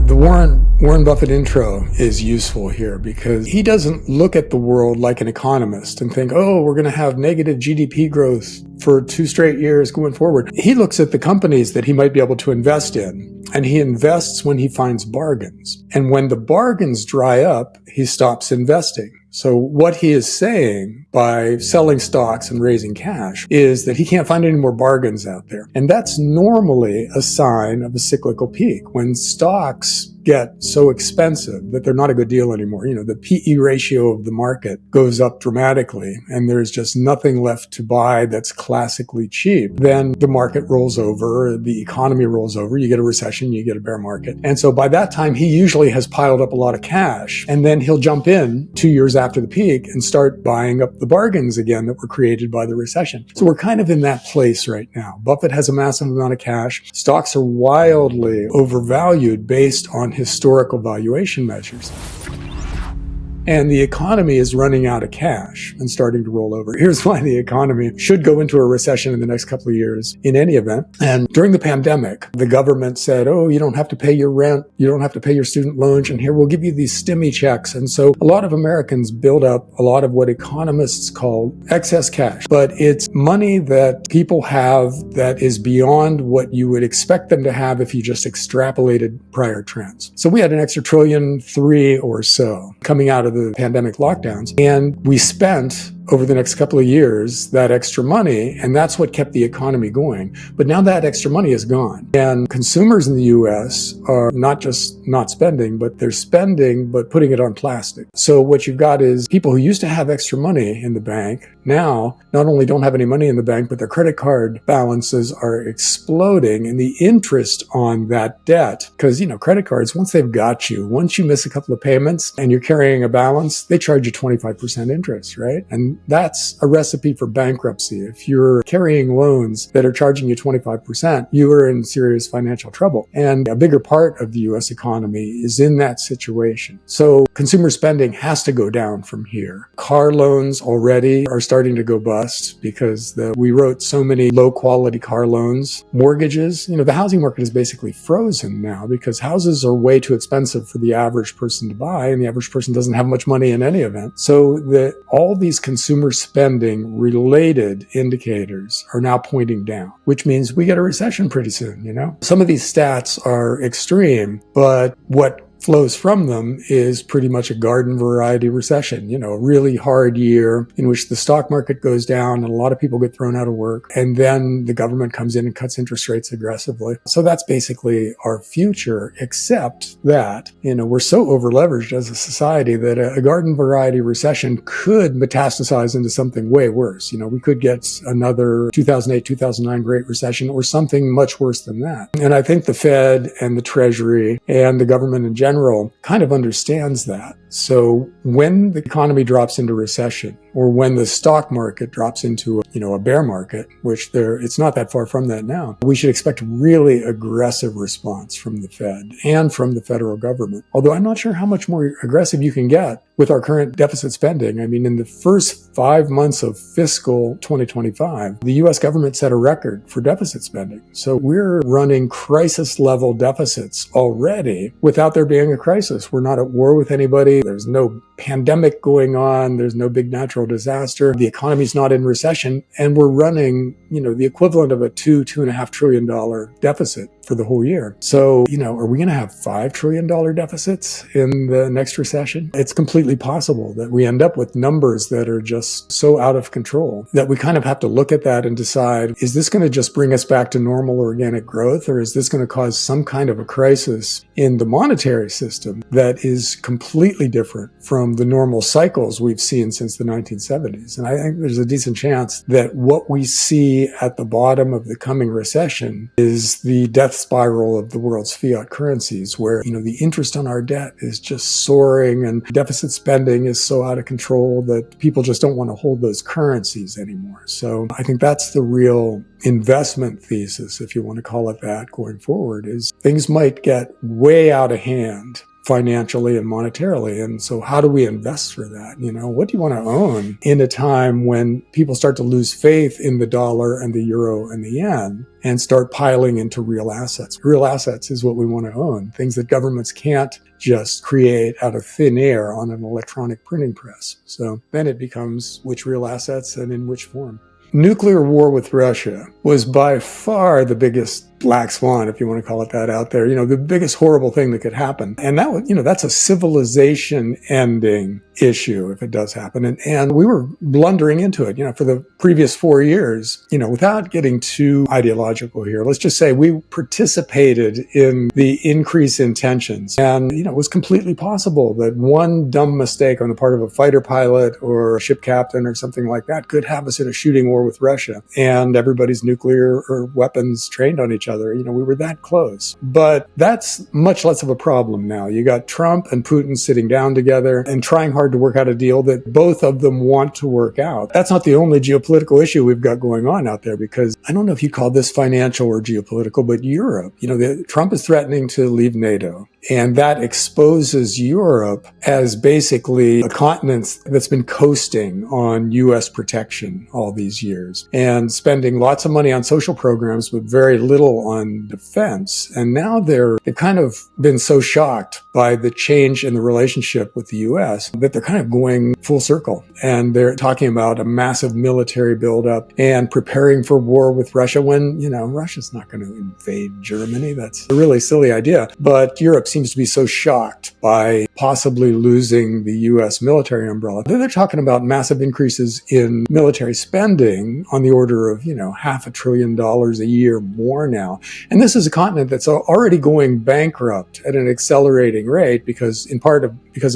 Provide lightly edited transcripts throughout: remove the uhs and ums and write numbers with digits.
The Warren Buffett intro is useful here because he doesn't look at the world like an economist and think, oh, we're going to have negative GDP growth for 2 straight years going forward. He looks at the companies that he might be able to invest in, and he invests when he finds bargains. And when the bargains dry up, he stops investing. So what he is saying by selling stocks and raising cash is that he can't find any more bargains out there. And that's normally a sign of a cyclical peak. When stocks get so expensive that they're not a good deal anymore, the PE ratio of the market goes up dramatically and there's just nothing left to buy that's classically cheap, then the market rolls over, the economy rolls over, you get a recession, you get a bear market. And so by that time, he usually has piled up a lot of cash, and then he'll jump in 2 years after the peak and start buying up the bargains again that were created by the recession. So we're kind of in that place right now. Buffett has a massive amount of cash. Stocks are wildly overvalued based on historical valuation measures. And the economy is running out of cash and starting to roll over. Here's why the economy should go into a recession in the next couple of years in any event. And during the pandemic, the government said, oh, you don't have to pay your rent, you don't have to pay your student loans, and here we'll give you these stimmy checks. And so a lot of Americans build up a lot of what economists call excess cash. But it's money that people have that is beyond what you would expect them to have if you just extrapolated prior trends. So we had an extra $1.3 trillion or so coming out of the pandemic lockdowns. And we spent over the next couple of years that extra money, and that's what kept the economy going. But now that extra money is gone. And consumers in the US are not just not spending, but they're spending, but putting it on plastic. So what you've got is people who used to have extra money in the bank now not only don't have any money in the bank, but their credit card balances are exploding, and the interest on that debt, because, credit cards, once they've got you, once you miss a couple of payments and you're carrying a balance, they charge you 25% interest, right? And that's a recipe for bankruptcy. If you're carrying loans that are charging you 25%, you are in serious financial trouble. And a bigger part of the US economy is in that situation. So consumer spending has to go down from here. Car loans already are starting to go bust because we wrote so many low quality car loans. Mortgages, the housing market is basically frozen now because houses are way too expensive for the average person to buy, and the average person doesn't have much money in any event. So all these consumer spending related indicators are now pointing down, which means we get a recession pretty soon, Some of these stats are extreme, but what flows from them is pretty much a garden variety recession, a really hard year in which the stock market goes down and a lot of people get thrown out of work. And then the government comes in and cuts interest rates aggressively. So that's basically our future, except that, we're so over-leveraged as a society that a garden variety recession could metastasize into something way worse. We could get another 2008, 2009 Great Recession or something much worse than that. And I think the Fed and the Treasury and the government in general kind of understands that. So when the economy drops into recession, or when the stock market drops into a bear market, which it's not that far from that now, we should expect really aggressive response from the Fed and from the federal government. Although I'm not sure how much more aggressive you can get with our current deficit spending. I mean, in the first 5 months of fiscal 2025, the US government set a record for deficit spending. So we're running crisis level deficits already without there being a crisis. We're not at war with anybody. There's no pandemic going on. There's no big natural disaster. The economy's not in recession. And we're running, the equivalent of a $2.5 trillion deficit for the whole year. So, are we going to have $5 trillion deficits in the next recession? It's completely possible that we end up with numbers that are just so out of control that we kind of have to look at that and decide, is this going to just bring us back to normal organic growth, or is this going to cause some kind of a crisis in the monetary system that is completely different from the normal cycles we've seen since the 1970s? And I think there's a decent chance that what we see at the bottom of the coming recession is the death spiral of the world's fiat currencies, where, the interest on our debt is just soaring and deficit spending is so out of control that people just don't want to hold those currencies anymore. So I think that's the real investment thesis, if you want to call it that, going forward, is things might get way out of hand financially and monetarily. And so how do we invest for that? What do you want to own in a time when people start to lose faith in the dollar and the euro and the yen and start piling into real assets? Real assets is what we want to own, things that governments can't just create out of thin air on an electronic printing press. So then it becomes which real assets and in which form. Nuclear war with Russia was by far the biggest black swan, if you want to call it that, out there. The biggest horrible thing that could happen. And that was, that's a civilization ending issue if it does happen. And we were blundering into it, for the previous 4 years, without getting too ideological here. Let's just say we participated in the increase in tensions. And, it was completely possible that one dumb mistake on the part of a fighter pilot or a ship captain or something like that could have us in a shooting war with Russia and everybody's nuclear or weapons trained on each other. We were that close. But that's much less of a problem now. You got Trump and Putin sitting down together and trying hard to work out a deal that both of them want to work out. That's not the only geopolitical issue we've got going on out there, because I don't know if you call this financial or geopolitical, but Europe, Trump is threatening to leave NATO. And that exposes Europe as basically a continent that's been coasting on U.S. protection all these years and spending lots of money on social programs with very little on defense. And now they've kind of been so shocked by the change in the relationship with the U.S. that they're kind of going full circle. And they're talking about a massive military buildup and preparing for war with Russia when, Russia's not going to invade Germany. That's a really silly idea. But Europe seems to be so shocked by possibly losing the U.S. military umbrella. They're talking about massive increases in military spending on the order of, $500 billion a year more now. And this is a continent that's already going bankrupt at an accelerating rate because of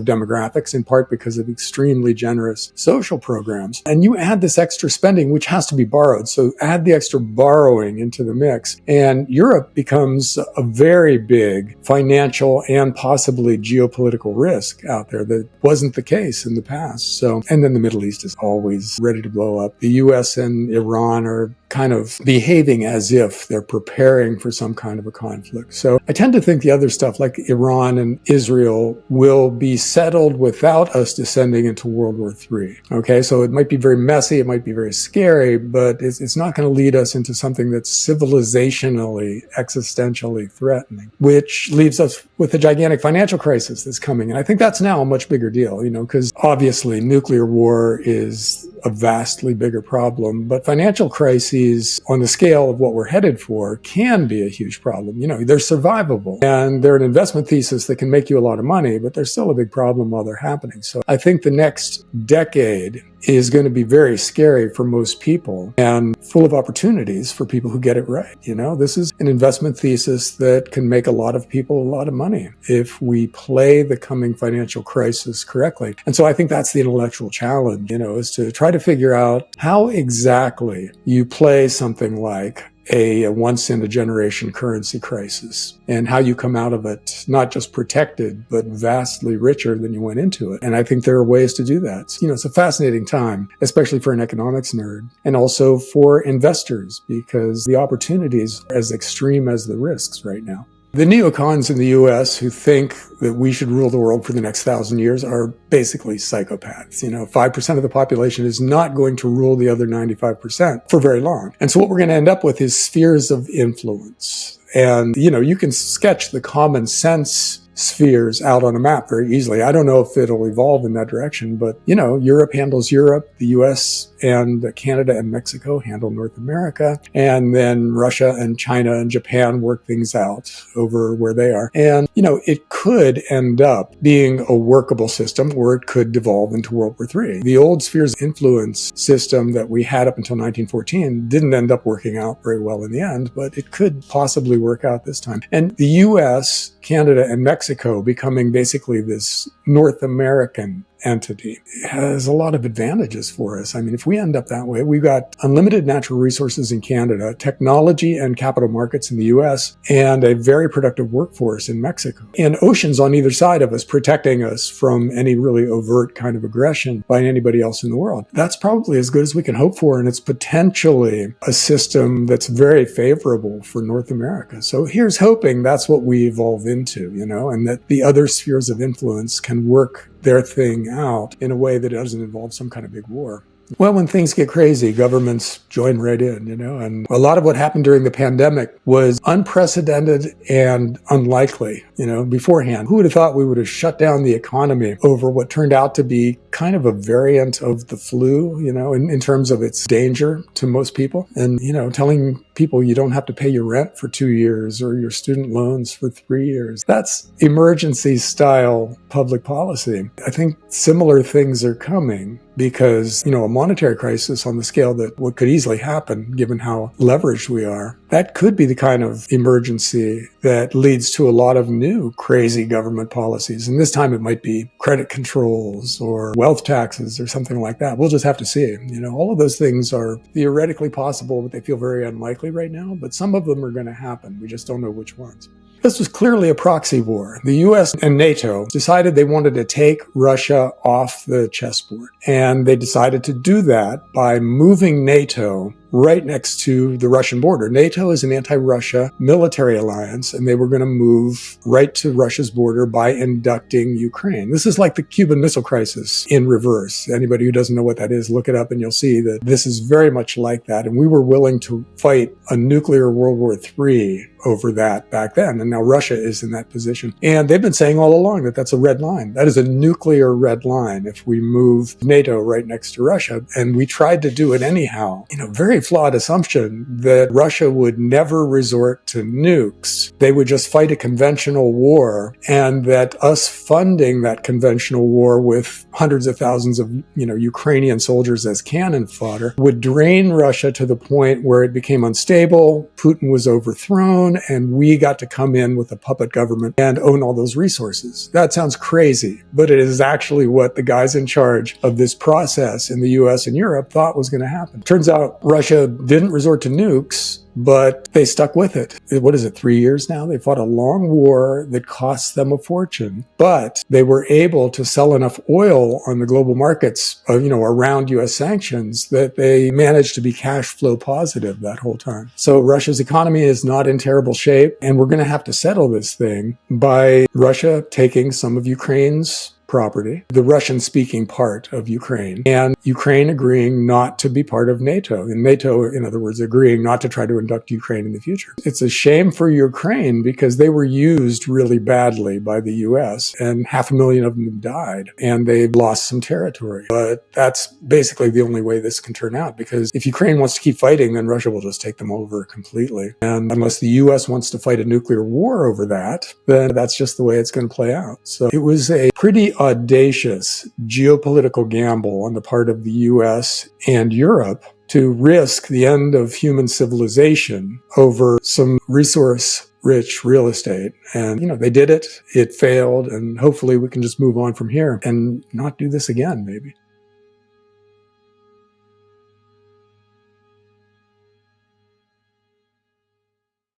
demographics, in part because of extremely generous social programs. And you add this extra spending, which has to be borrowed. So add the extra borrowing into the mix, and Europe becomes a very big financial and possibly geopolitical risk out there that wasn't the case in the past. And then the Middle East is always ready to blow up. The US and Iran are kind of behaving as if they're preparing for some kind of a conflict. So I tend to think the other stuff like Iran and Israel will be settled without us descending into World War III. Okay, so it might be very messy, it might be very scary, but it's not going to lead us into something that's civilizationally, existentially threatening, which leaves us with a gigantic financial crisis that's coming. And I think that's now a much bigger deal, because obviously nuclear war is a vastly bigger problem, but financial crises on the scale of what we're headed for can be a huge problem. They're survivable and they're an investment thesis that can make you a lot of money, but they're still a big problem while they're happening. So I think the next decade is going to be very scary for most people and full of opportunities for people who get it right. This is an investment thesis that can make a lot of people a lot of money if we play the coming financial crisis correctly. And so I think that's the intellectual challenge, is to try to figure out how exactly you play something like a once-in-a-generation currency crisis and how you come out of it not just protected, but vastly richer than you went into it. And I think there are ways to do that. It's a fascinating time, especially for an economics nerd and also for investors, because the opportunities are as extreme as the risks right now. The neocons in the U.S. who think that we should rule the world for the next 1,000 years are basically psychopaths. 5% of the population is not going to rule the other 95% for very long. And so what we're going to end up with is spheres of influence. And, you can sketch the common sense spheres out on a map very easily. I don't know if it'll evolve in that direction, but, Europe handles Europe, the US and Canada and Mexico handle North America, and then Russia and China and Japan work things out over where they are. And, it could end up being a workable system, or it could devolve into World War III. The old spheres of influence system that we had up until 1914 didn't end up working out very well in the end, but it could possibly work out this time. And the US, Canada, and Mexico becoming basically this North American entity has a lot of advantages for us. I mean, if we end up that way, we've got unlimited natural resources in Canada, technology and capital markets in the US, and a very productive workforce in Mexico, and oceans on either side of us protecting us from any really overt kind of aggression by anybody else in the world. That's probably as good as we can hope for, and it's potentially a system that's very favorable for North America. So here's hoping that's what we evolve into, and that the other spheres of influence can work their thing out in a way that doesn't involve some kind of big war. Well, when things get crazy, governments join right in, and a lot of what happened during the pandemic was unprecedented and unlikely, beforehand. Who would have thought we would have shut down the economy over what turned out to be kind of a variant of the flu, in terms of its danger to most people, and, telling people you don't have to pay your rent for 2 years or your student loans for 3 years. That's emergency style public policy. I think similar things are coming because, a monetary crisis on the scale that what could easily happen given how leveraged we are, that could be the kind of emergency that leads to a lot of new crazy government policies. And this time it might be credit controls or wealth taxes or something like that. We'll just have to see. All of those things are theoretically possible, but they feel very unlikely right now. But some of them are going to happen. We just don't know which ones. This was clearly a proxy war. The US and NATO decided they wanted to take Russia off the chessboard. And they decided to do that by moving NATO right next to the Russian border. NATO is an anti-Russia military alliance, and they were going to move right to Russia's border by inducting Ukraine. This is like the Cuban Missile Crisis in reverse. Anybody who doesn't know what that is, look it up and you'll see that this is very much like that. And we were willing to fight a nuclear World War III over that back then. And now Russia is in that position. And they've been saying all along that that's a red line. That is a nuclear red line if we move NATO right next to Russia. And we tried to do it anyhow. Very flawed assumption that Russia would never resort to nukes. They would just fight a conventional war, and that us funding that conventional war with hundreds of thousands of, Ukrainian soldiers as cannon fodder would drain Russia to the point where it became unstable, Putin was overthrown, and we got to come in with a puppet government and own all those resources. That sounds crazy, but it is actually what the guys in charge of this process in the US and Europe thought was going to happen. Turns out Russia didn't resort to nukes, but they stuck with it. What is it, 3 years now? They fought a long war that cost them a fortune, but they were able to sell enough oil on the global markets, around US sanctions, that they managed to be cash flow positive that whole time. So Russia's economy is not in terrible shape, and we're going to have to settle this thing by Russia taking some of Ukraine's property, the Russian-speaking part of Ukraine, and Ukraine agreeing not to be part of NATO. And NATO, in other words, agreeing not to try to induct Ukraine in the future. It's a shame for Ukraine because they were used really badly by the US, and 500,000 of them died, and they lost some territory. But that's basically the only way this can turn out, because if Ukraine wants to keep fighting, then Russia will just take them over completely. And unless the US wants to fight a nuclear war over that, then that's just the way it's going to play out. So it was a pretty audacious geopolitical gamble on the part of the US and Europe to risk the end of human civilization over some resource-rich real estate. And, they did it, it failed, and hopefully we can just move on from here and not do this again, maybe.